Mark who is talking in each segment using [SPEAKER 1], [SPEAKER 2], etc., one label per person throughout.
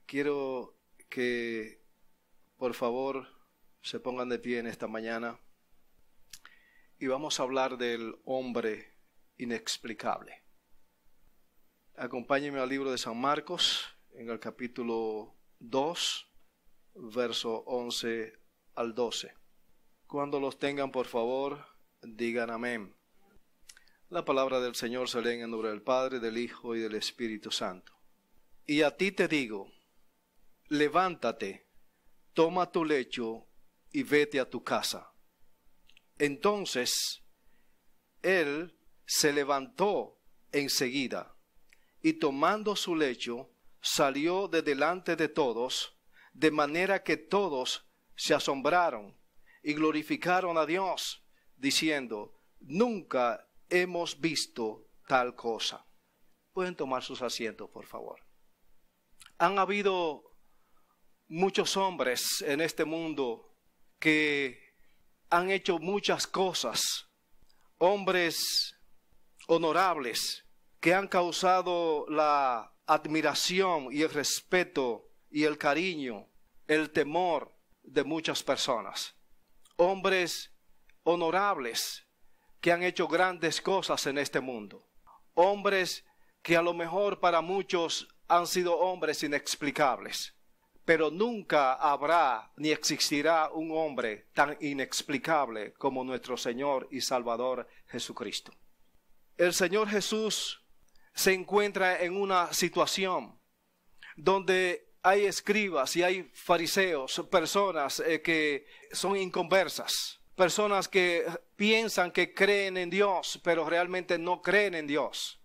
[SPEAKER 1] Quiero que por favor se pongan de pie en esta mañana y vamos a hablar del hombre inexplicable. Acompáñenme al libro de San Marcos en el capítulo 2, verso 11 al 12. Cuando los tengan, por favor, digan amén. La palabra del Señor se lee en el nombre del Padre, del Hijo y del Espíritu Santo. Y a ti te digo, levántate, toma tu lecho y vete a tu casa. Entonces él se levantó enseguida y tomando su lecho salió de delante de todos, de manera que todos se asombraron y glorificaron a Dios, diciendo, nunca hemos visto tal cosa. Pueden tomar sus asientos, por favor. Han habido muchos hombres en este mundo que han hecho muchas cosas, hombres honorables que han causado la admiración y el respeto y el cariño, el temor de muchas personas. Hombres honorables que han hecho grandes cosas en este mundo. Hombres que a lo mejor para muchos han sido hombres inexplicables. Pero nunca habrá ni existirá un hombre tan inexplicable como nuestro Señor y Salvador Jesucristo. El Señor Jesús se encuentra en una situación donde hay escribas y hay fariseos, personas que son inconversas, personas que piensan que creen en Dios, pero realmente no creen en Dios.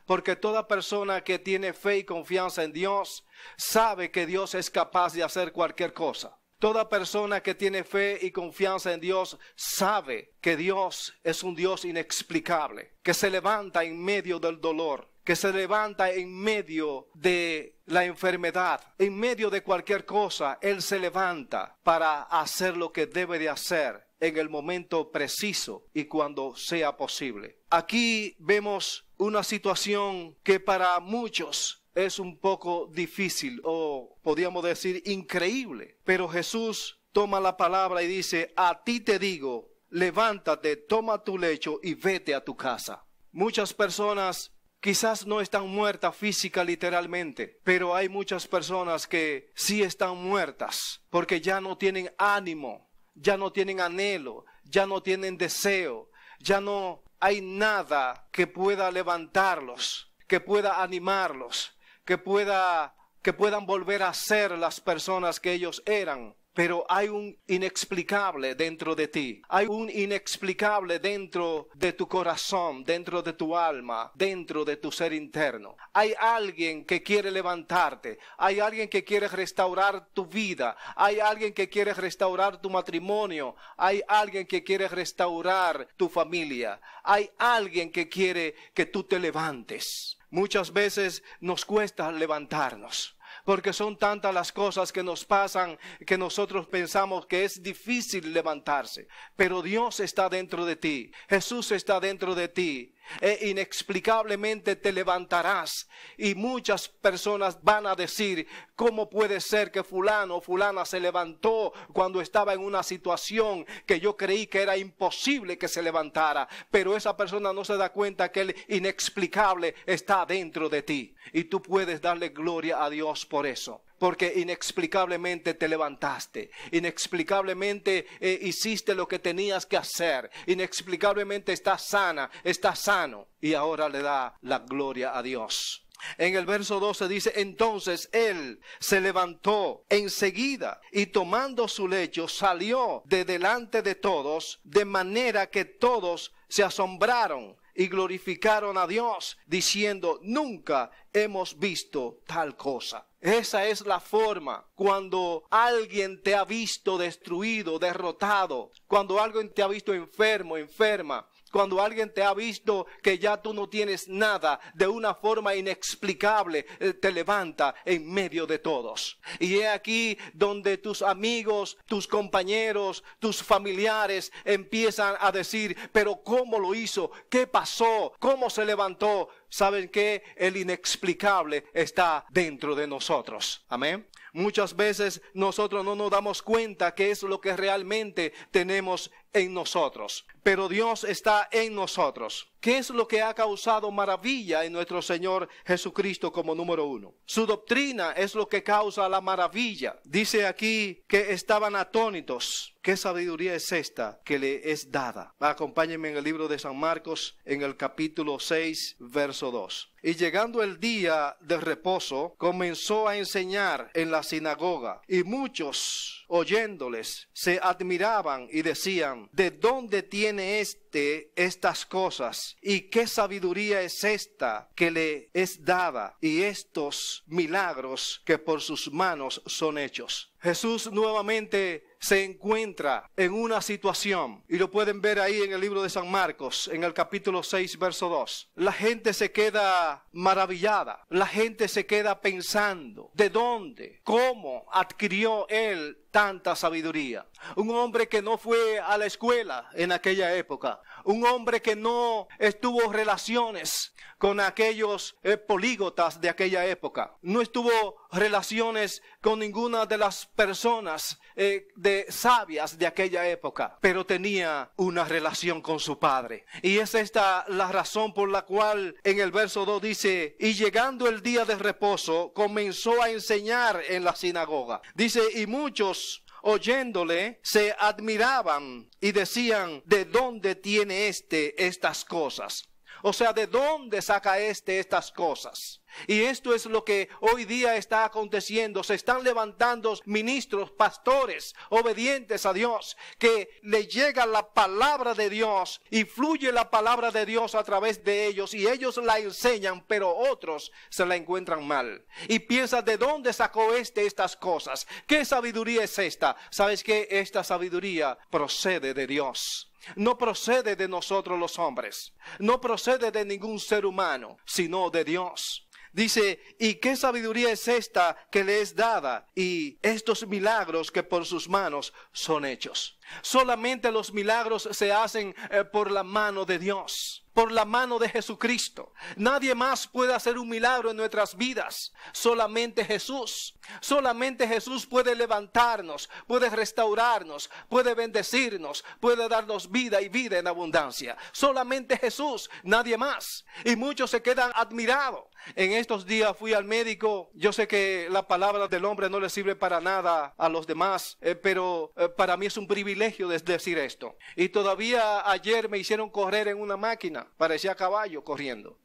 [SPEAKER 1] Porque toda persona que tiene fe y confianza en Dios sabe que Dios es capaz de hacer cualquier cosa. Toda persona que tiene fe y confianza en Dios sabe que Dios es un Dios inexplicable, que se levanta en medio del dolor, que se levanta en medio de la enfermedad, en medio de cualquier cosa. Él se levanta para hacer lo que debe de hacer en el momento preciso y cuando sea posible. Aquí vemos una situación que para muchos es un poco difícil o podríamos decir increíble. Pero Jesús toma la palabra y dice, a ti te digo, levántate, toma tu lecho y vete a tu casa. Muchas personas quizás no están muertas física literalmente, pero hay muchas personas que sí están muertas porque ya no tienen ánimo, ya no tienen anhelo, ya no tienen deseo, ya no hay nada que pueda levantarlos, que pueda animarlos, que puedan volver a ser las personas que ellos eran. Pero hay un inexplicable dentro de ti. Hay un inexplicable dentro de tu corazón, dentro de tu alma, dentro de tu ser interno. Hay alguien que quiere levantarte. Hay alguien que quiere restaurar tu vida. Hay alguien que quiere restaurar tu matrimonio. Hay alguien que quiere restaurar tu familia. Hay alguien que quiere que tú te levantes. Muchas veces nos cuesta levantarnos. Porque son tantas las cosas que nos pasan que nosotros pensamos que es difícil levantarse. Pero Dios está dentro de ti. Jesús está dentro de ti. E inexplicablemente te levantarás. Y muchas personas van a decir, ¿cómo puede ser que fulano o fulana se levantó cuando estaba en una situación que yo creí que era imposible que se levantara? Pero esa persona no se da cuenta que el inexplicable está dentro de ti. Y tú puedes darle gloria a Dios por eso. Porque inexplicablemente te levantaste, inexplicablemente hiciste lo que tenías que hacer, inexplicablemente estás sana, estás sano y ahora le da la gloria a Dios. En el verso 12 dice, entonces él se levantó enseguida y tomando su lecho salió de delante de todos, de manera que todos se asombraron y glorificaron a Dios, diciendo, nunca hemos visto tal cosa. Esa es la forma cuando alguien te ha visto destruido, derrotado, cuando alguien te ha visto enfermo, enferma, cuando alguien te ha visto que ya tú no tienes nada, de una forma inexplicable, te levanta en medio de todos. Y es aquí donde tus amigos, tus compañeros, tus familiares empiezan a decir, pero ¿cómo lo hizo? ¿Qué pasó? ¿Cómo se levantó? saben que el inexplicable está dentro de nosotros. Amén. Muchas veces nosotros no nos damos cuenta qué es lo que realmente tenemos en nosotros. Pero Dios está en nosotros. ¿Qué es lo que ha causado maravilla en nuestro Señor Jesucristo como número uno? Su doctrina es lo que causa la maravilla. Dice aquí que estaban atónitos. ¿Qué sabiduría es esta que le es dada? Acompáñenme en el libro de San Marcos, en el capítulo 6, verso 2. Y llegando el día de reposo, comenzó a enseñar en la sinagoga. Y muchos, oyéndoles, se admiraban y decían: ¿de dónde tiene estas cosas? ¿Y qué sabiduría es esta que le es dada? Y estos milagros que por sus manos son hechos. Jesús nuevamente se encuentra en una situación, y lo pueden ver ahí en el libro de San Marcos, en el capítulo 6, verso 2. La gente se queda maravillada, la gente se queda pensando, ¿de dónde? ¿Cómo adquirió él tanta sabiduría? Un hombre que no fue a la escuela en aquella época, un hombre que no estuvo relaciones con aquellos políglotas de aquella época, no estuvo relaciones con ninguna de las personas de sabias de aquella época, pero tenía una relación con su padre. Y es esta la razón por la cual en el verso 2 dice: y llegando el día de reposo, comenzó a enseñar en la sinagoga. Dice: y muchos, oyéndole, se admiraban y decían: ¿de dónde tiene estas cosas? O sea, ¿de dónde saca estas cosas? Y esto es lo que hoy día está aconteciendo. Se están levantando ministros, pastores, obedientes a Dios, que le llega la palabra de Dios y fluye la palabra de Dios a través de ellos, y ellos la enseñan, pero otros se la encuentran mal. Y piensan: ¿de dónde sacó estas cosas? ¿Qué sabiduría es esta? ¿Sabes qué? Esta sabiduría procede de Dios. No procede de nosotros los hombres, no procede de ningún ser humano, sino de Dios. Dice: ¿y qué sabiduría es esta que le es dada? Y estos milagros que por sus manos son hechos. Solamente los milagros se hacen por la mano de Dios, por la mano de Jesucristo. Nadie más puede hacer un milagro en nuestras vidas. Solamente Jesús. Solamente Jesús puede levantarnos, puede restaurarnos, puede bendecirnos, puede darnos vida y vida en abundancia. Solamente Jesús, nadie más. Y muchos se quedan admirados. En estos días fui al médico. Yo sé que la palabra del hombre no le sirve para nada a los demás, pero para mí es un privilegio decir esto. Y todavía ayer me hicieron correr en una máquina. Parecía caballo corriendo.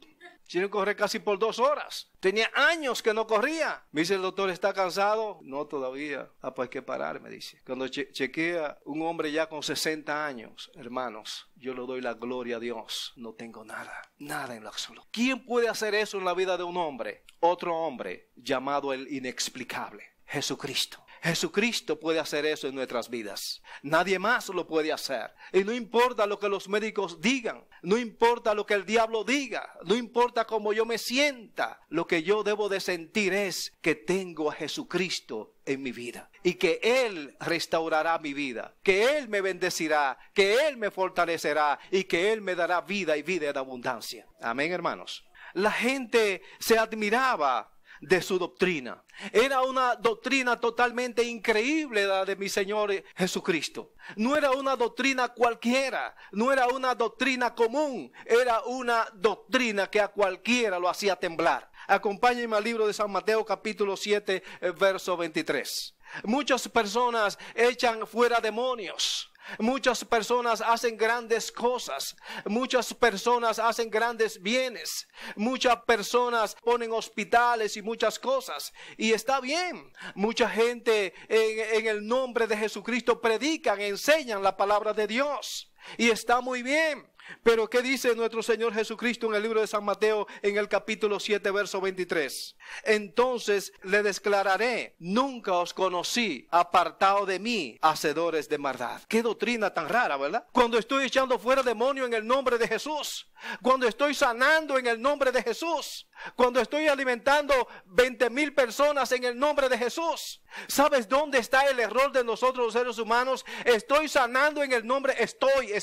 [SPEAKER 1] Hicieron correr casi por 2 horas. Tenía años que no corría. Me dice el doctor: ¿está cansado? No, todavía. Pues hay que parar, me dice. Cuando chequea un hombre ya con 60 años, hermanos, yo le doy la gloria a Dios. No tengo nada, nada en lo absoluto. ¿Quién puede hacer eso en la vida de un hombre? Otro hombre llamado el inexplicable, Jesucristo. Jesucristo puede hacer eso en nuestras vidas. Nadie más lo puede hacer. Y no importa lo que los médicos digan, no importa lo que el diablo diga, no importa cómo yo me sienta. Lo que yo debo de sentir es que tengo a Jesucristo en mi vida, y que Él restaurará mi vida, que Él me bendecirá, que Él me fortalecerá y que Él me dará vida y vida en abundancia. Amén, hermanos. La gente se admiraba de su doctrina. Era una doctrina totalmente increíble la de mi Señor Jesucristo. No era una doctrina cualquiera, no era una doctrina común, era una doctrina que a cualquiera lo hacía temblar. Acompáñenme al libro de San Mateo capítulo 7, verso 23. Muchas personas echan fuera demonios. Muchas personas hacen grandes cosas, muchas personas hacen grandes bienes, muchas personas ponen hospitales y muchas cosas, y está bien. Mucha gente en el nombre de Jesucristo predican, enseñan la palabra de Dios, y está muy bien. Pero ¿qué dice nuestro Señor Jesucristo en el libro de San Mateo en el capítulo 7, verso 23? Entonces le declararé: nunca os conocí, apartado de mí, hacedores de maldad. Qué doctrina tan rara, ¿verdad? Cuando estoy echando fuera demonios en el nombre de Jesús, cuando estoy sanando en el nombre de Jesús, Cuando estoy alimentando 20,000 personas en el nombre de Jesús. ¿Sabes dónde está el error de nosotros los seres humanos? Estoy sanando en el nombre, estoy.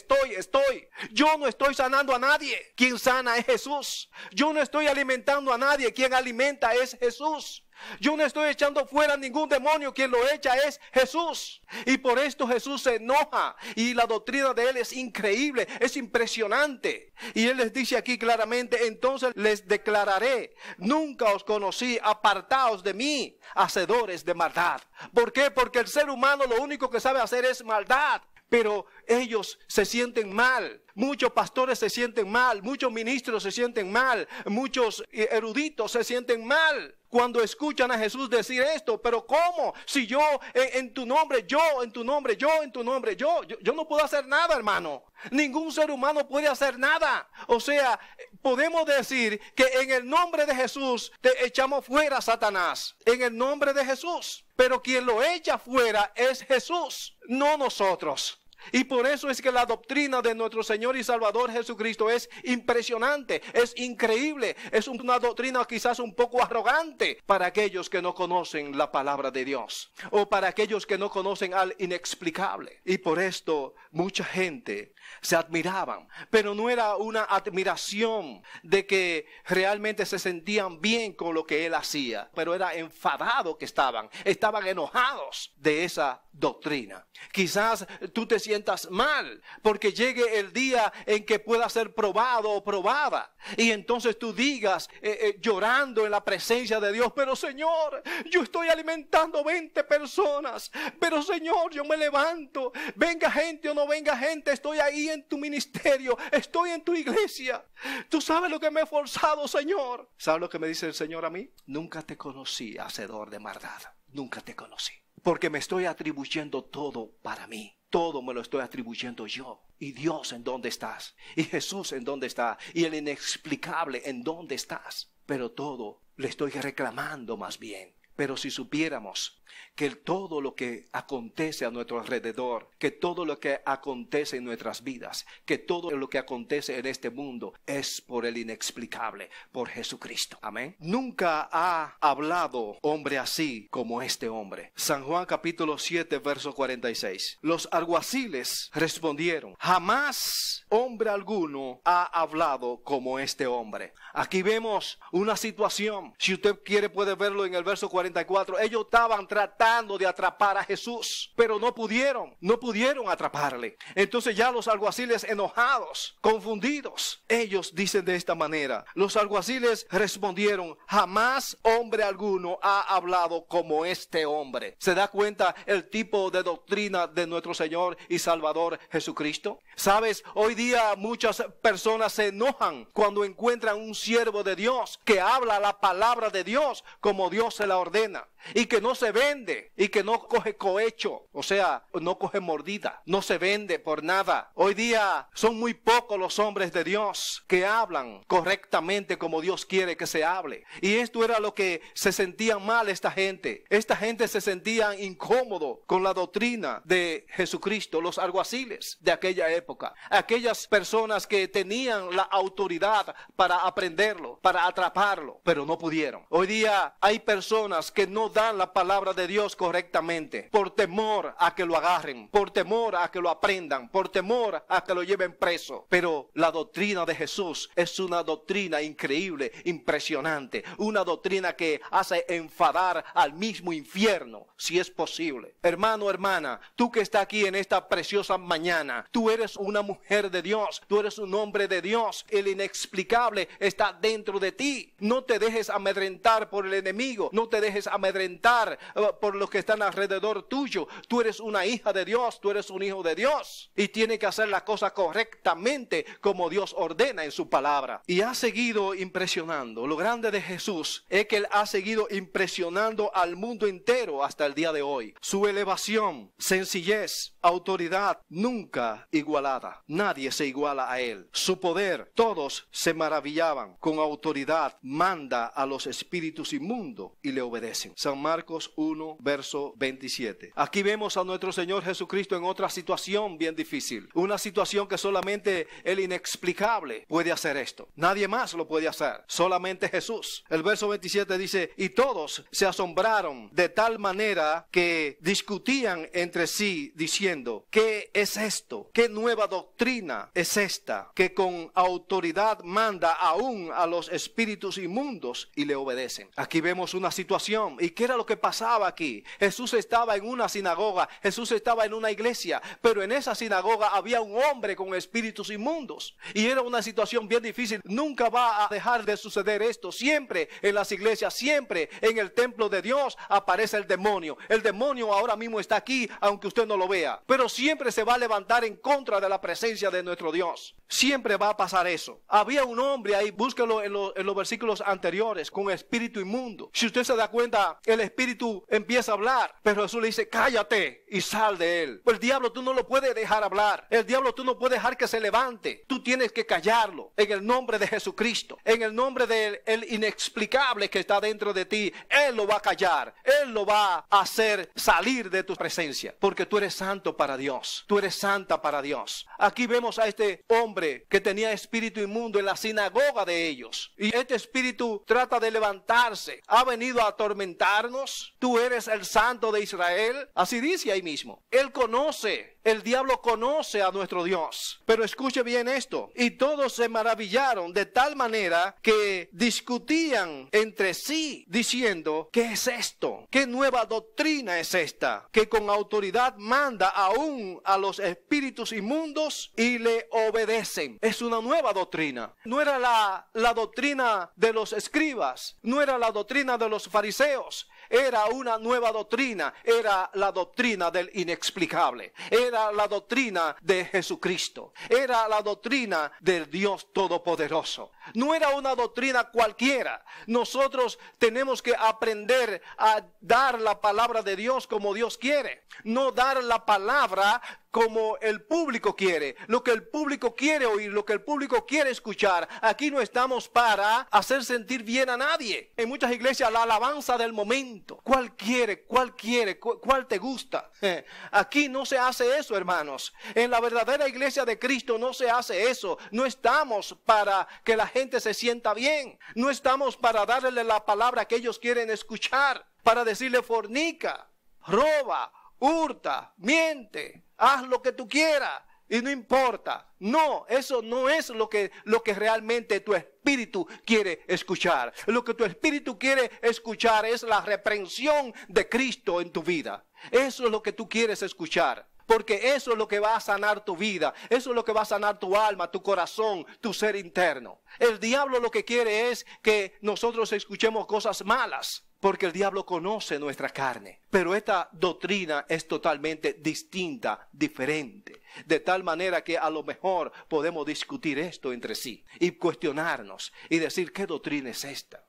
[SPEAKER 1] Yo no estoy sanando a nadie. Quien sana es Jesús. Yo no estoy alimentando a nadie. Quien alimenta es Jesús. Yo no estoy echando fuera ningún demonio. Quien lo echa es Jesús. Y por esto Jesús se enoja. Y la doctrina de Él es increíble, es impresionante. Y Él les dice aquí claramente: entonces les declararé, nunca os conocí, apartaos de mí, hacedores de maldad. ¿Por qué? Porque el ser humano lo único que sabe hacer es maldad. Pero ellos se sienten mal. Muchos pastores se sienten mal. Muchos ministros se sienten mal. Muchos eruditos se sienten mal cuando escuchan a Jesús decir esto. Pero ¿cómo? Si yo en tu nombre, yo no puedo hacer nada, hermano. Ningún ser humano puede hacer nada. O sea, podemos decir que en el nombre de Jesús te echamos fuera a Satanás. En el nombre de Jesús. Pero quien lo echa fuera es Jesús, no nosotros. Y por eso es que la doctrina de nuestro Señor y Salvador Jesucristo es impresionante, es increíble, es una doctrina quizás un poco arrogante para aquellos que no conocen la palabra de Dios o para aquellos que no conocen al inexplicable. Y por esto mucha gente se admiraban, pero no era una admiración de que realmente se sentían bien con lo que Él hacía, pero era enfadado que estaban enojados de esa doctrina. Quizás tú te sientas mal porque llegue el día en que pueda ser probado o probada y entonces tú digas llorando en la presencia de Dios: pero Señor, yo estoy alimentando 20 personas, pero Señor, yo me levanto, venga gente o no venga gente, estoy ahí en tu ministerio, estoy en tu iglesia, tú sabes lo que me he esforzado, Señor. ¿Sabes lo que me dice el Señor a mí? Nunca te conocí, hacedor de maldad, nunca te conocí. Porque me estoy atribuyendo todo para mí. Todo me lo estoy atribuyendo yo. ¿Y Dios en dónde estás? ¿Y Jesús en dónde está? ¿Y el inexplicable en dónde estás? Pero todo le estoy reclamando más bien. Pero si supiéramos que todo lo que acontece a nuestro alrededor, que todo lo que acontece en nuestras vidas, que todo lo que acontece en este mundo es por el inexplicable, por Jesucristo. Amén. Nunca ha hablado hombre así como este hombre. San Juan capítulo 7 verso 46. Los alguaciles respondieron: jamás hombre alguno ha hablado como este hombre. Aquí vemos una situación. Si usted quiere puede verlo en el verso 44. Ellos estaban tratando de atrapar a Jesús, pero no pudieron atraparle. Entonces ya los alguaciles, enojados, confundidos, ellos dicen de esta manera: los alguaciles respondieron: jamás hombre alguno ha hablado como este hombre. ¿Se da cuenta el tipo de doctrina de nuestro Señor y Salvador Jesucristo? ¿Sabes? Hoy día muchas personas se enojan cuando encuentran un siervo de Dios que habla la palabra de Dios como Dios se la ordena, y que no se vende, y que no coge cohecho, o sea, no coge mordida, no se vende por nada. Hoy día son muy pocos los hombres de Dios que hablan correctamente como Dios quiere que se hable. Y esto era lo que se sentían mal esta gente. Esta gente se sentía incómodo con la doctrina de Jesucristo, los alguaciles de aquella época. Aquellas personas que tenían la autoridad para aprenderlo, para atraparlo, pero no pudieron. Hoy día hay personas que no dan la palabra de Dios correctamente por temor a que lo agarren, por temor a que lo aprendan, por temor a que lo lleven preso. Pero la doctrina de Jesús es una doctrina increíble, impresionante, una doctrina que hace enfadar al mismo infierno, si es posible. Hermano, hermana, tú que estás aquí en esta preciosa mañana, tú eres una mujer de Dios, tú eres un hombre de Dios. El inexplicable está dentro de ti. No te dejes amedrentar por el enemigo, no te dejes amedrentar por los que están alrededor tuyo. Tú eres una hija de Dios, tú eres un hijo de Dios, y tiene que hacer la cosa correctamente como Dios ordena en su palabra. Y ha seguido impresionando. Lo grande de Jesús es que Él ha seguido impresionando al mundo entero hasta el día de hoy. Su elevación, sencillez, autoridad nunca igualada. Nadie se iguala a Él. Su poder, todos se maravillaban. Con autoridad manda a los espíritus inmundos y le obedecen. obedecen. San Marcos 1, verso 27. Aquí vemos a nuestro Señor Jesucristo en otra situación bien difícil. Una situación que solamente el inexplicable puede hacer esto. Nadie más lo puede hacer. Solamente Jesús. El verso 27 dice, y todos se asombraron de tal manera que discutían entre sí diciendo, ¿qué es esto? ¿Qué nueva doctrina es esta? Que con autoridad manda aún a los espíritus inmundos y le obedecen. Aquí vemos una situación. ¿Y qué era lo que pasaba aquí? Jesús estaba en una sinagoga, Jesús estaba en una iglesia, pero en esa sinagoga había un hombre con espíritus inmundos. Y era una situación bien difícil. Nunca va a dejar de suceder esto. Siempre en las iglesias, siempre en el templo de Dios aparece el demonio. El demonio ahora mismo está aquí, aunque usted no lo vea. Pero siempre se va a levantar en contra de la presencia de nuestro Dios. Siempre va a pasar eso. Había un hombre ahí, búsquelo en los versículos anteriores, con espíritu inmundo. Si usted se da cuenta, el espíritu empieza a hablar, pero Jesús le dice, cállate y sal de él. El diablo tú no lo puedes dejar hablar. El diablo tú no puedes dejar que se levante. Tú tienes que callarlo en el nombre de Jesucristo, en el nombre del inexplicable que está dentro de ti. Él lo va a callar. Él lo va a hacer salir de tu presencia, porque tú eres santo para Dios. Tú eres santa para Dios. Aquí vemos a este hombre que tenía espíritu inmundo en la sinagoga de ellos. Y este espíritu trata de levantarse. Ha venido a atormentarnos. Tú eres el santo de Israel. Así dice ahí mismo. Él conoce. El diablo conoce a nuestro Dios. Pero escuche bien esto. Y todos se maravillaron de tal manera que discutían entre sí diciendo, ¿qué es esto? ¿Qué nueva doctrina es esta? Que con autoridad manda aún a los espíritus inmundos y le obedecen. Es una nueva doctrina. No era la doctrina de los escribas. No era la doctrina de los fariseos. Era una nueva doctrina. Era la doctrina del inexplicable. Era la doctrina de Jesucristo. Era la doctrina del Dios Todopoderoso. No era una doctrina cualquiera. Nosotros tenemos que aprender a dar la palabra de Dios como Dios quiere. No dar la palabra como el público quiere, lo que el público quiere oír, lo que el público quiere escuchar. Aquí no estamos para hacer sentir bien a nadie. En muchas iglesias la alabanza del momento. ¿Cuál quiere? ¿Cuál quiere? ¿Cuál te gusta? Aquí no se hace eso, hermanos. En la verdadera iglesia de Cristo no se hace eso. No estamos para que la gente se sienta bien. No estamos para darle la palabra que ellos quieren escuchar, para decirle fornica, roba, hurta, miente, haz lo que tú quieras y no importa. No, eso no es lo que realmente tu espíritu quiere escuchar. Lo que tu espíritu quiere escuchar es la reprensión de Cristo en tu vida. Eso es lo que tú quieres escuchar. Porque eso es lo que va a sanar tu vida. Eso es lo que va a sanar tu alma, tu corazón, tu ser interno. El diablo lo que quiere es que nosotros escuchemos cosas malas. Porque el diablo conoce nuestra carne. Pero esta doctrina es totalmente distinta, diferente. De tal manera que a lo mejor podemos discutir esto entre sí. Y cuestionarnos. Y decir, ¿qué doctrina es esta?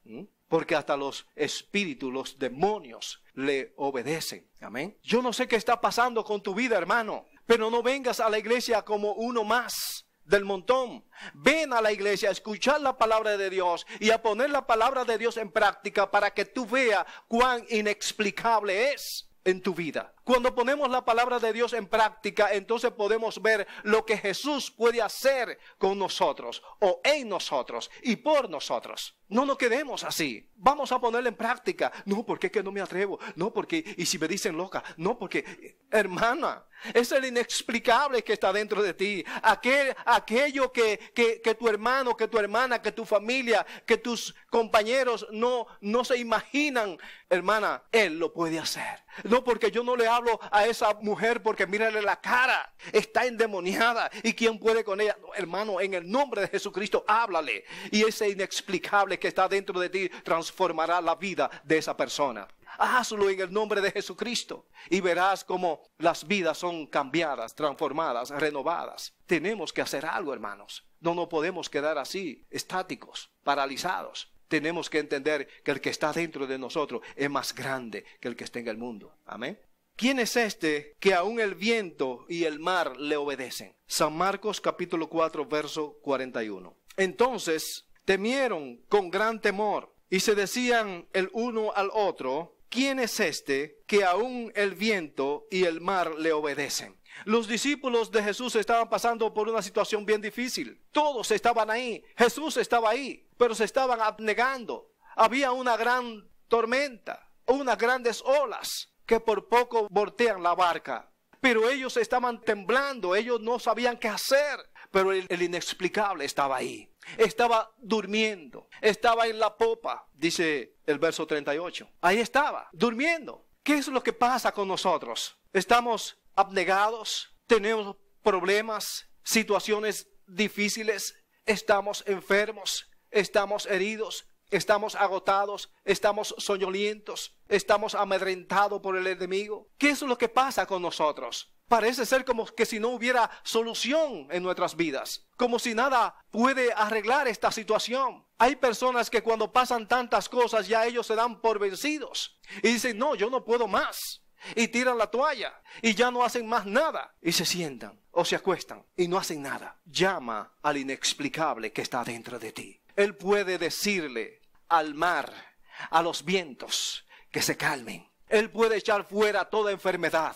[SPEAKER 1] Porque hasta los espíritus, los demonios, le obedecen. Amén. Yo no sé qué está pasando con tu vida, hermano. Pero no vengas a la iglesia como uno más del montón. Ven a la iglesia a escuchar la palabra de Dios y a poner la palabra de Dios en práctica para que tú veas cuán inexplicable es en tu vida. Cuando ponemos la palabra de Dios en práctica, entonces podemos ver lo que Jesús puede hacer con nosotros o en nosotros y por nosotros. No nos quedemos así. Vamos a ponerla en práctica. No, porque es que no me atrevo. No, porque, y si me dicen loca. No, porque, hermana, es el inexplicable que está dentro de ti. Aquello que tu hermano, que tu hermana, que tu familia, que tus compañeros no se imaginan. Hermana, Él lo puede hacer. No, porque yo no le hablo a esa mujer porque mírale la cara. Está endemoniada. ¿Y quién puede con ella? No, hermano, en el nombre de Jesucristo, háblale. Y ese inexplicable que está dentro de ti transformará la vida de esa persona. Hazlo en el nombre de Jesucristo y verás cómo las vidas son cambiadas, transformadas, renovadas. Tenemos que hacer algo, hermanos. No nos podemos quedar así, estáticos, paralizados. Tenemos que entender que el que está dentro de nosotros es más grande que el que está en el mundo. Amén. ¿Quién es este que aún el viento y el mar le obedecen? San Marcos capítulo 4 verso 41. Entonces temieron con gran temor y se decían el uno al otro, ¿quién es este que aún el viento y el mar le obedecen? Los discípulos de Jesús estaban pasando por una situación bien difícil. Todos estaban ahí. Jesús estaba ahí, pero se estaban abnegando. Había una gran tormenta, unas grandes olas que por poco voltean la barca. Pero ellos estaban temblando, ellos no sabían qué hacer. Pero el inexplicable estaba ahí. Estaba durmiendo, estaba en la popa, dice el verso 38. Ahí estaba, durmiendo. ¿Qué es lo que pasa con nosotros? Estamos abnegados, tenemos problemas, situaciones difíciles, estamos enfermos, estamos heridos, estamos agotados, estamos soñolientos, estamos amedrentados por el enemigo. ¿Qué es lo que pasa con nosotros? Parece ser como que si no hubiera solución en nuestras vidas, como si nada puede arreglar esta situación. Hay personas que cuando pasan tantas cosas ya ellos se dan por vencidos y dicen, no, yo no puedo más. Y tiran la toalla y ya no hacen más nada. Y se sientan o se acuestan y no hacen nada. Llama al inexplicable que está dentro de ti. Él puede decirle al mar, a los vientos, que se calmen. Él puede echar fuera toda enfermedad.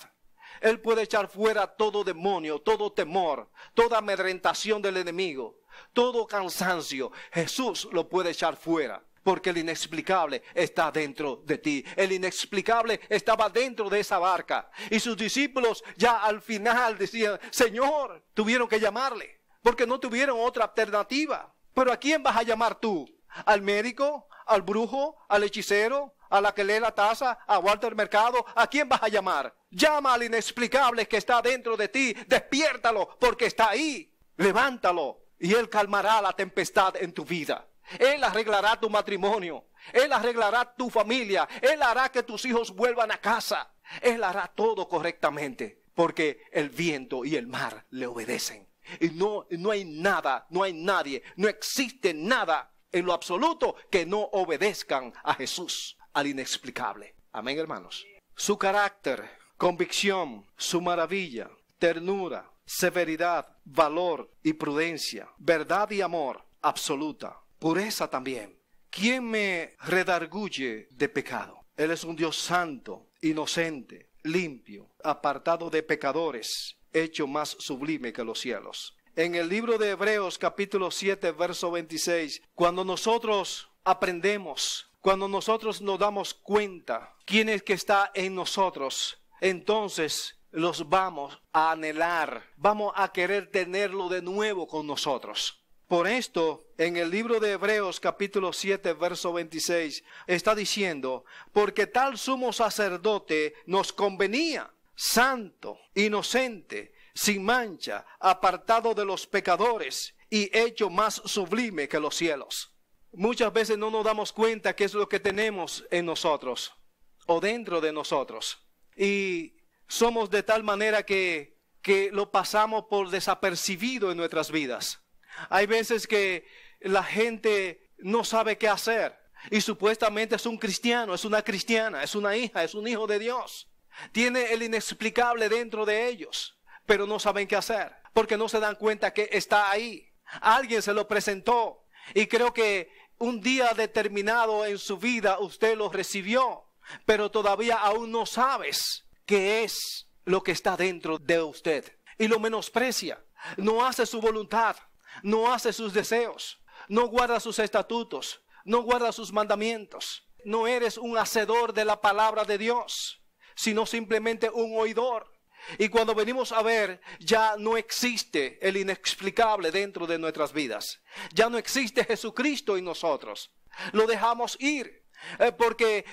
[SPEAKER 1] Él puede echar fuera todo demonio, todo temor, toda amedrentación del enemigo, todo cansancio. Jesús lo puede echar fuera. Porque el inexplicable está dentro de ti. El inexplicable estaba dentro de esa barca. Y sus discípulos ya al final decían, Señor, tuvieron que llamarle. Porque no tuvieron otra alternativa. Pero ¿a quién vas a llamar tú? ¿Al médico? ¿Al brujo? ¿Al hechicero? ¿A la que lee la taza? ¿A Walter Mercado? ¿A quién vas a llamar? Llama al inexplicable que está dentro de ti. Despiértalo porque está ahí. Levántalo y Él calmará la tempestad en tu vida. Él arreglará tu matrimonio. Él arreglará tu familia. Él hará que tus hijos vuelvan a casa. Él hará todo correctamente. Porque el viento y el mar le obedecen. Y no hay nada, no hay nadie, no existe nada en lo absoluto que no obedezcan a Jesús, al inexplicable. Amén, hermanos. Su carácter, convicción, su maravilla, ternura, severidad, valor y prudencia, verdad y amor absoluta. Pureza también. ¿Quién me redarguye de pecado? Él es un Dios santo, inocente, limpio, apartado de pecadores, hecho más sublime que los cielos. En el libro de Hebreos capítulo 7, verso 26, cuando nosotros aprendemos, cuando nosotros nos damos cuenta quién es que está en nosotros, entonces los vamos a anhelar, vamos a querer tenerlo de nuevo con nosotros. Por esto, en el libro de Hebreos capítulo 7, verso 26, está diciendo, porque tal sumo sacerdote nos convenía, santo, inocente, sin mancha, apartado de los pecadores y hecho más sublime que los cielos. Muchas veces no nos damos cuenta qué es lo que tenemos en nosotros o dentro de nosotros. Y somos de tal manera que lo pasamos por desapercibido en nuestras vidas. Hay veces que la gente no sabe qué hacer y supuestamente es un cristiano, es una cristiana, es una hija, es un hijo de Dios. Tiene el inexplicable dentro de ellos, pero no saben qué hacer porque no se dan cuenta que está ahí. Alguien se lo presentó y creo que un día determinado en su vida usted lo recibió, pero todavía aún no sabes qué es lo que está dentro de usted y lo menosprecia, no hace su voluntad. No hace sus deseos, no guarda sus estatutos, no guarda sus mandamientos. No eres un hacedor de la palabra de Dios, sino simplemente un oidor. Y cuando venimos a ver, ya no existe el inexplicable dentro de nuestras vidas. Ya no existe Jesucristo en nosotros. Lo dejamos ir, porque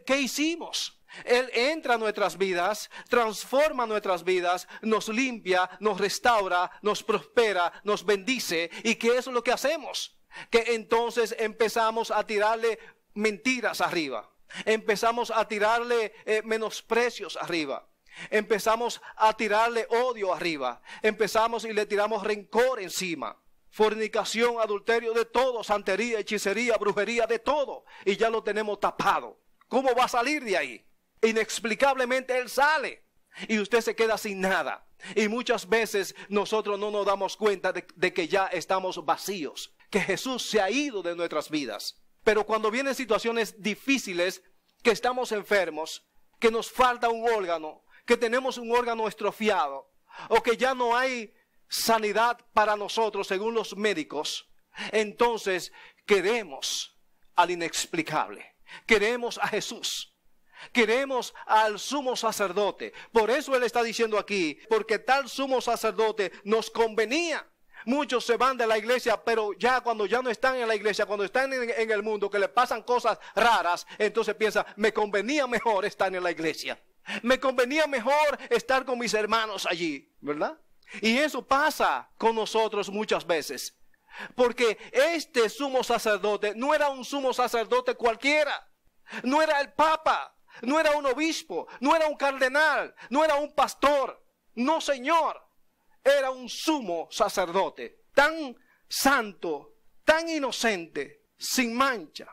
[SPEAKER 1] ¿qué hicimos? Él entra a nuestras vidas, transforma nuestras vidas, nos limpia, nos restaura, nos prospera, nos bendice. ¿Y qué es lo que hacemos? Que entonces empezamos a tirarle mentiras arriba. Empezamos a tirarle menosprecios arriba. Empezamos a tirarle odio arriba. Empezamos y le tiramos rencor encima. Fornicación, adulterio, de todo, santería, hechicería, brujería, de todo. Y ya lo tenemos tapado. ¿Cómo va a salir de ahí? Inexplicablemente Él sale y usted se queda sin nada. Y muchas veces nosotros no nos damos cuenta de que ya estamos vacíos, que Jesús se ha ido de nuestras vidas. Pero cuando vienen situaciones difíciles, que estamos enfermos, que nos falta un órgano, que tenemos un órgano estrofiado, o que ya no hay sanidad para nosotros según los médicos, entonces queremos al inexplicable, queremos a Jesús, queremos al sumo sacerdote. Por eso Él está diciendo aquí, porque tal sumo sacerdote nos convenía. Muchos se van de la iglesia, pero ya cuando ya no están en la iglesia, cuando están en el mundo, que le pasan cosas raras, entonces piensa, me convenía mejor estar en la iglesia. Me convenía mejor estar con mis hermanos allí, ¿verdad? Y eso pasa con nosotros muchas veces. Porque este sumo sacerdote no era un sumo sacerdote cualquiera. No era el papa, no era un obispo, no era un cardenal, no era un pastor. No, señor. Era un sumo sacerdote, tan santo, tan inocente, sin mancha,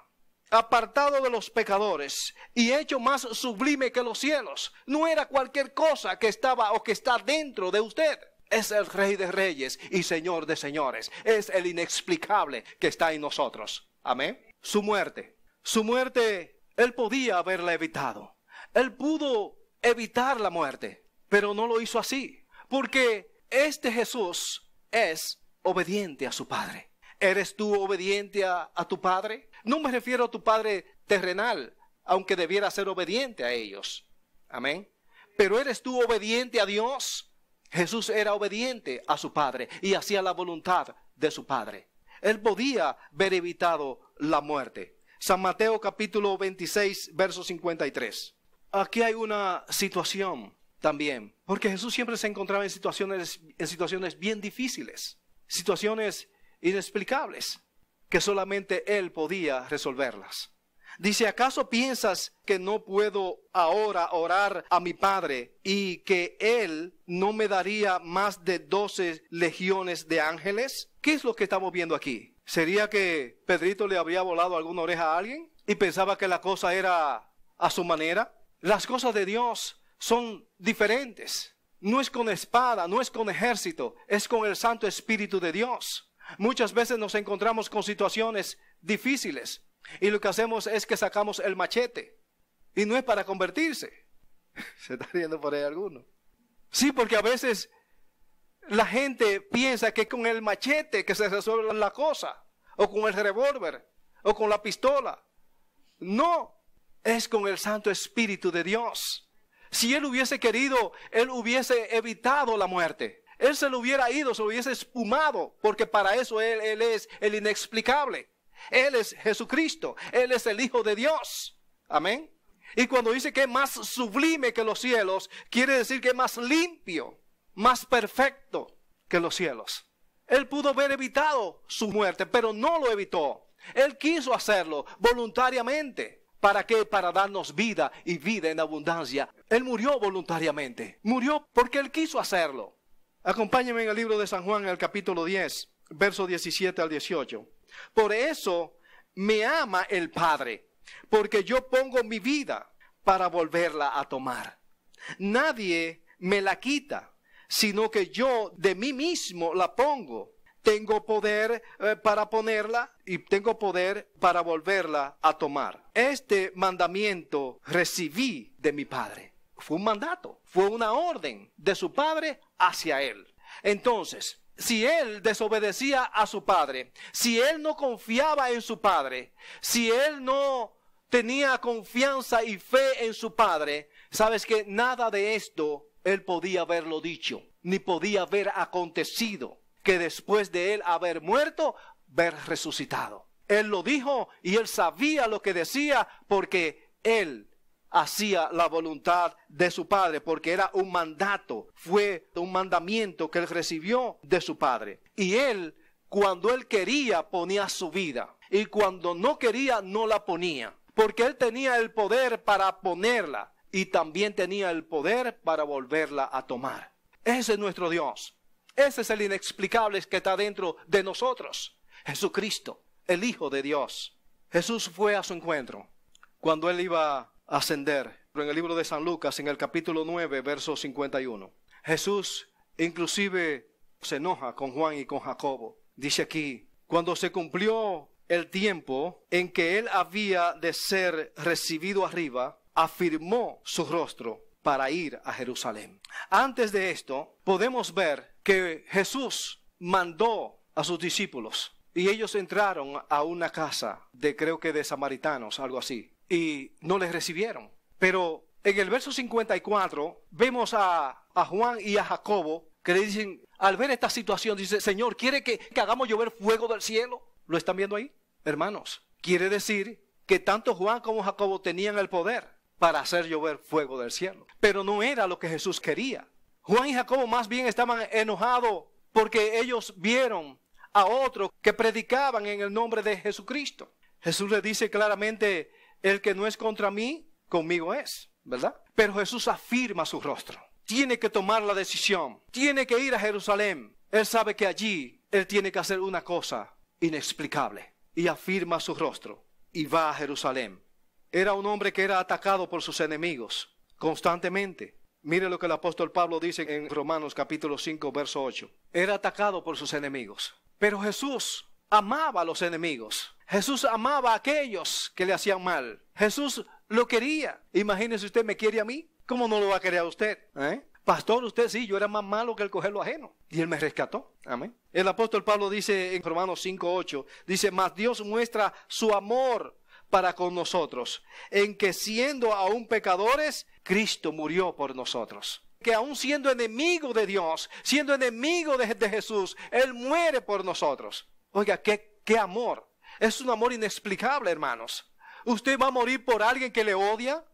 [SPEAKER 1] apartado de los pecadores y hecho más sublime que los cielos. No era cualquier cosa que estaba o que está dentro de usted. Es el Rey de Reyes y Señor de Señores. Es el inexplicable que está en nosotros. Amén. Su muerte, Él podía haberla evitado. Él pudo evitar la muerte, pero no lo hizo así. Porque este Jesús es obediente a su Padre. ¿Eres tú obediente a tu Padre? No me refiero a tu Padre terrenal, aunque debiera ser obediente a ellos. Amén. Pero ¿eres tú obediente a Dios? Jesús era obediente a su Padre y hacía la voluntad de su Padre. Él podía haber evitado la muerte. San Mateo capítulo 26, verso 53. Aquí hay una situación también, porque Jesús siempre se encontraba en situaciones bien difíciles, situaciones inexplicables, que solamente Él podía resolverlas. Dice, ¿acaso piensas que no puedo ahora orar a mi Padre y que Él no me daría más de 12 legiones de ángeles? ¿Qué es lo que estamos viendo aquí? ¿Sería que Pedrito le habría volado alguna oreja a alguien y pensaba que la cosa era a su manera? Las cosas de Dios son diferentes. No es con espada, no es con ejército, es con el Santo Espíritu de Dios. Muchas veces nos encontramos con situaciones difíciles y lo que hacemos es que sacamos el machete. Y no es para convertirse. Se está riendo por ahí alguno. Sí, porque a veces la gente piensa que con el machete que se resuelve la cosa, o con el revólver, o con la pistola. No, es con el Santo Espíritu de Dios. Si Él hubiese querido, Él hubiese evitado la muerte. Él se lo hubiera ido, se lo hubiese espumado, porque para eso Él es el inexplicable. Él es Jesucristo, Él es el Hijo de Dios. Amén. Y cuando dice que es más sublime que los cielos, quiere decir que es más limpio, más perfecto que los cielos. Él pudo haber evitado su muerte, pero no lo evitó. Él quiso hacerlo voluntariamente. ¿Para qué? Para darnos vida y vida en abundancia. Él murió voluntariamente. Murió porque Él quiso hacerlo. Acompáñenme en el libro de San Juan, en el capítulo 10, verso 17 al 18. Por eso me ama el Padre, porque yo pongo mi vida para volverla a tomar. Nadie me la quita, sino que yo de mí mismo la pongo. Tengo poder para ponerla y tengo poder para volverla a tomar. Este mandamiento recibí de mi Padre. Fue un mandato, fue una orden de su Padre hacia Él. Entonces, si Él desobedecía a su Padre, si Él no confiaba en su Padre, si Él no tenía confianza y fe en su Padre, sabes que nada de esto Él podía haberlo dicho, ni podía haber acontecido, que después de Él haber muerto, ver resucitado. Él lo dijo y Él sabía lo que decía porque Él hacía la voluntad de su Padre, porque era un mandato, fue un mandamiento que Él recibió de su Padre. Y Él, cuando Él quería, ponía su vida, y cuando no quería, no la ponía, porque Él tenía el poder para ponerla, y también tenía el poder para volverla a tomar. Ese es nuestro Dios. Ese es el inexplicable que está dentro de nosotros. Jesucristo, el Hijo de Dios. Jesús fue a su encuentro cuando Él iba a ascender. En el libro de San Lucas, en el capítulo 9, verso 51. Jesús inclusive se enoja con Juan y con Jacobo. Dice aquí, cuando se cumplió el tiempo en que él había de ser recibido arriba, afirmó su rostro para ir a Jerusalén. Antes de esto, podemos ver que Jesús mandó a sus discípulos y ellos entraron a una casa creo que de samaritanos, algo así, y no les recibieron. Pero en el verso 54 vemos a Juan y a Jacobo que le dicen, al ver esta situación, dice, Señor, ¿quiere que hagamos llover fuego del cielo? ¿Lo están viendo ahí? Hermanos, quiere decir que tanto Juan como Jacobo tenían el poder para hacer llover fuego del cielo. Pero no era lo que Jesús quería. Juan y Jacobo más bien estaban enojados porque ellos vieron a otros que predicaban en el nombre de Jesucristo. Jesús les dice claramente, el que no es contra mí, conmigo es, ¿verdad? Pero Jesús afirma su rostro. Tiene que tomar la decisión. Tiene que ir a Jerusalén. Él sabe que allí él tiene que hacer una cosa inexplicable. Y afirma su rostro y va a Jerusalén. Era un hombre que era atacado por sus enemigos constantemente. Mire lo que el apóstol Pablo dice en Romanos capítulo 5, verso 8. Era atacado por sus enemigos. Pero Jesús amaba a los enemigos. Jesús amaba a aquellos que le hacían mal. Jesús lo quería. Imagínese usted, ¿me quiere a mí? ¿Cómo no lo va a querer a usted? Pastor, usted sí, yo era más malo que el coger lo ajeno. Y él me rescató. Amén. El apóstol Pablo dice en Romanos 5, 8, dice, mas Dios muestra su amor para con nosotros, en que siendo aún pecadores, Cristo murió por nosotros. Que aún siendo enemigo de Dios, siendo enemigo de Jesús, Él muere por nosotros. Oiga, qué amor. Es un amor inexplicable, hermanos. ¿Usted va a morir por alguien que le odia?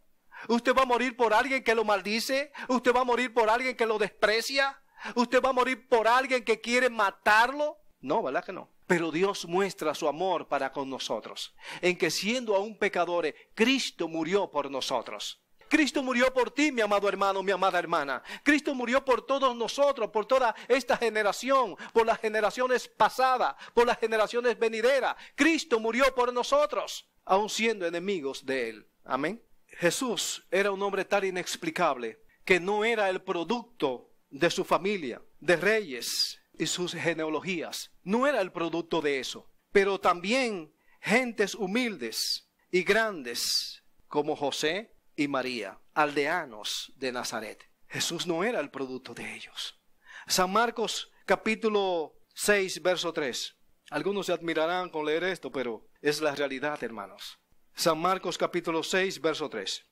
[SPEAKER 1] ¿Usted va a morir por alguien que lo maldice? ¿Usted va a morir por alguien que lo desprecia? ¿Usted va a morir por alguien que quiere matarlo? No, ¿verdad que no? Pero Dios muestra su amor para con nosotros, en que siendo aún pecadores, Cristo murió por nosotros. Cristo murió por ti, mi amado hermano, mi amada hermana. Cristo murió por todos nosotros, por toda esta generación, por las generaciones pasadas, por las generaciones venideras. Cristo murió por nosotros, aun siendo enemigos de Él. Amén. Jesús era un hombre tan inexplicable que no era el producto de su familia, de reyes y sus genealogías. No era el producto de eso. Pero también gentes humildes y grandes como José y María, aldeanos de Nazaret. Jesús no era el producto de ellos. San Marcos capítulo 6, verso 3. Algunos se admirarán con leer esto, pero es la realidad, hermanos. San Marcos capítulo 6, verso 3.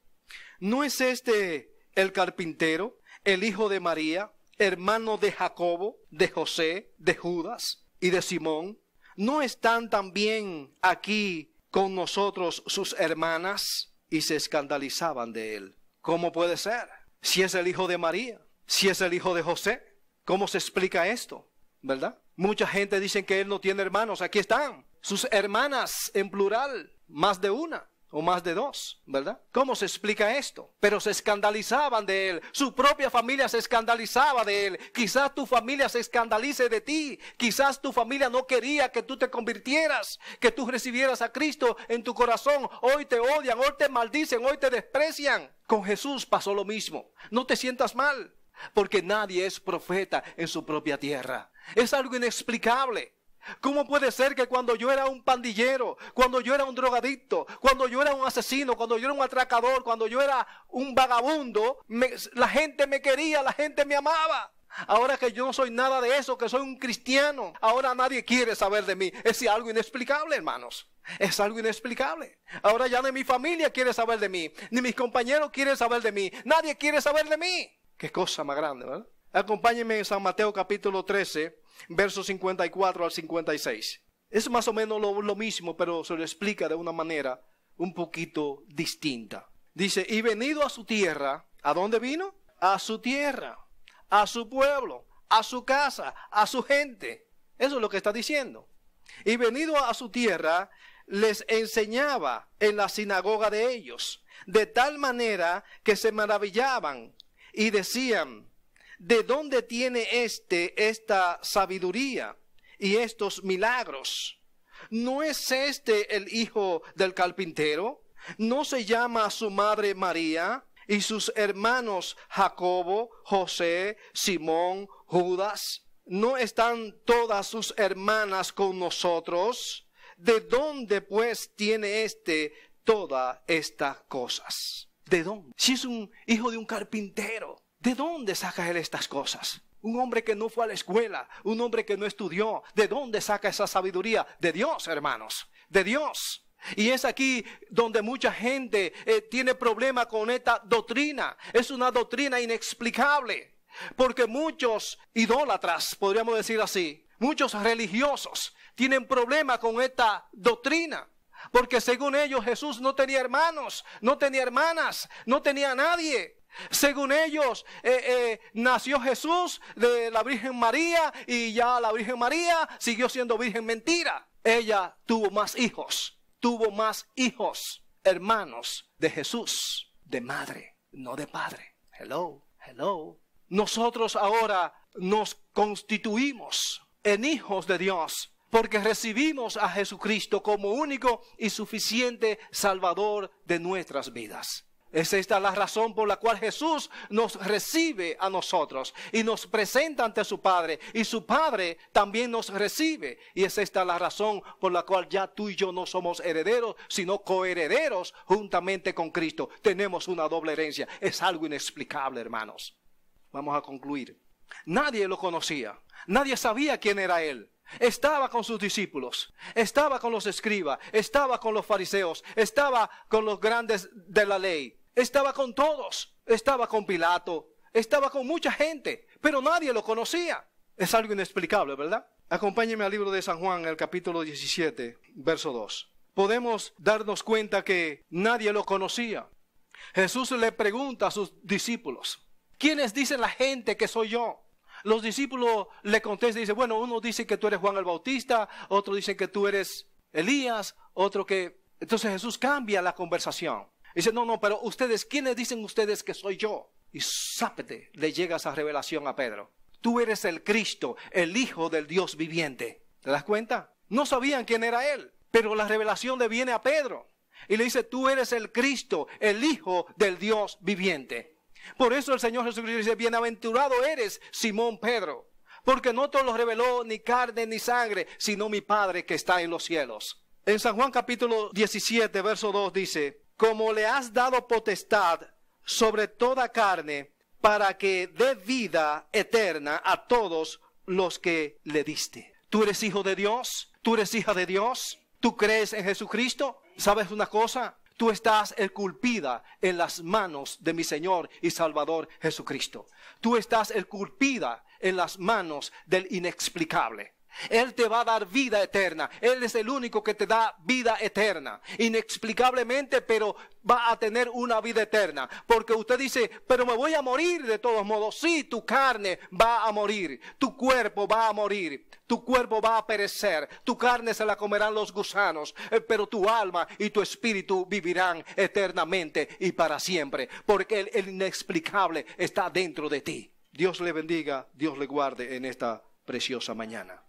[SPEAKER 1] ¿No es este el carpintero, el hijo de María, hermano de Jacobo, de José, de Judas y de Simón? ¿No están también aquí con nosotros sus hermanas? Y se escandalizaban de él. ¿Cómo puede ser? Si es el hijo de María, si es el hijo de José, ¿cómo se explica esto? ¿Verdad? Mucha gente dice que él no tiene hermanos. Aquí están sus hermanas en plural, más de una o más de dos, ¿verdad? ¿Cómo se explica esto? Pero se escandalizaban de él. Su propia familia se escandalizaba de él. Quizás tu familia se escandalice de ti. Quizás tu familia no quería que tú te convirtieras, que tú recibieras a Cristo en tu corazón. Hoy te odian, hoy te maldicen, hoy te desprecian. Con Jesús pasó lo mismo. No te sientas mal, porque nadie es profeta en su propia tierra. Es algo inexplicable. ¿Cómo puede ser que cuando yo era un pandillero, cuando yo era un drogadicto, cuando yo era un asesino, cuando yo era un atracador, cuando yo era un vagabundo, la gente me quería, la gente me amaba? Ahora que yo no soy nada de eso, que soy un cristiano, ahora nadie quiere saber de mí. Es algo inexplicable, hermanos. Es algo inexplicable. Ahora ya ni mi familia quiere saber de mí, ni mis compañeros quieren saber de mí. Nadie quiere saber de mí. Qué cosa más grande, ¿verdad? Acompáñenme en San Mateo capítulo 13, versos 54 al 56. Es más o menos lo mismo, pero se lo explica de una manera un poquito distinta. Dice, y venido a su tierra, ¿a dónde vino? A su tierra, a su pueblo, a su casa, a su gente. Eso es lo que está diciendo. Y venido a su tierra, les enseñaba en la sinagoga de ellos, de tal manera que se maravillaban y decían, ¿de dónde tiene esta sabiduría y estos milagros? ¿No es este el hijo del carpintero? ¿No se llama su madre María y sus hermanos Jacobo, José, Simón, Judas? ¿No están todas sus hermanas con nosotros? ¿de dónde pues tiene todas estas cosas? ¿De dónde? Si es un hijo de un carpintero, ¿de dónde saca él estas cosas? Un hombre que no fue a la escuela, un hombre que no estudió, ¿de dónde saca esa sabiduría? De Dios, hermanos, de Dios. Y es aquí donde mucha gente tiene problema con esta doctrina. Es una doctrina inexplicable, porque muchos idólatras, podríamos decir así, muchos religiosos tienen problema con esta doctrina. Porque según ellos Jesús no tenía hermanos, no tenía hermanas, no tenía nadie. Según ellos nació Jesús de la Virgen María y ya la Virgen María siguió siendo virgen. Mentira. Ella tuvo más hijos, hermanos de Jesús, de madre, no de padre. Hello. Nosotros ahora nos constituimos en hijos de Dios porque recibimos a Jesucristo como único y suficiente Salvador de nuestras vidas. Es esta la razón por la cual Jesús nos recibe a nosotros y nos presenta ante su Padre. Y su Padre también nos recibe. Y es esta la razón por la cual ya tú y yo no somos herederos, sino coherederos juntamente con Cristo. Tenemos una doble herencia. Es algo inexplicable, hermanos. Vamos a concluir. Nadie lo conocía. Nadie sabía quién era Él. Estaba con sus discípulos, estaba con los escribas, estaba con los fariseos, estaba con los grandes de la ley, estaba con todos, estaba con Pilato, estaba con mucha gente, pero nadie lo conocía. Es algo inexplicable, ¿verdad? Acompáñenme al libro de San Juan, el capítulo 17, verso 2. Podemos darnos cuenta que nadie lo conocía. Jesús le pregunta a sus discípulos, ¿quiénes dicen la gente que soy yo? Los discípulos le contestan y dicen, bueno, uno dice que tú eres Juan el Bautista, otro dice que tú eres Elías, otro que... Entonces Jesús cambia la conversación. Dice, no, pero ustedes, ¿quiénes dicen ustedes que soy yo? Y sápete, le llega esa revelación a Pedro. Tú eres el Cristo, el Hijo del Dios viviente. ¿Te das cuenta? No sabían quién era Él, pero la revelación le viene a Pedro. Y le dice, tú eres el Cristo, el Hijo del Dios viviente. Por eso el Señor Jesucristo dice, bienaventurado eres, Simón Pedro, porque no te lo reveló ni carne ni sangre, sino mi Padre que está en los cielos. En San Juan capítulo 17, verso 2 dice, como le has dado potestad sobre toda carne, para que dé vida eterna a todos los que le diste. ¿Tú eres hijo de Dios? ¿Tú eres hija de Dios? ¿Tú crees en Jesucristo? ¿Sabes una cosa? Tú estás esculpida en las manos de mi Señor y Salvador Jesucristo. Tú estás esculpida en las manos del inexplicable. Él te va a dar vida eterna. Él es el único que te da vida eterna. Inexplicablemente, pero va a tener una vida eterna. Porque usted dice, pero me voy a morir de todos modos. Sí, tu carne va a morir. Tu cuerpo va a morir. Tu cuerpo va a perecer. Tu carne se la comerán los gusanos. Pero tu alma y tu espíritu vivirán eternamente y para siempre. Porque el inexplicable está dentro de ti. Dios le bendiga, Dios le guarde en esta preciosa mañana.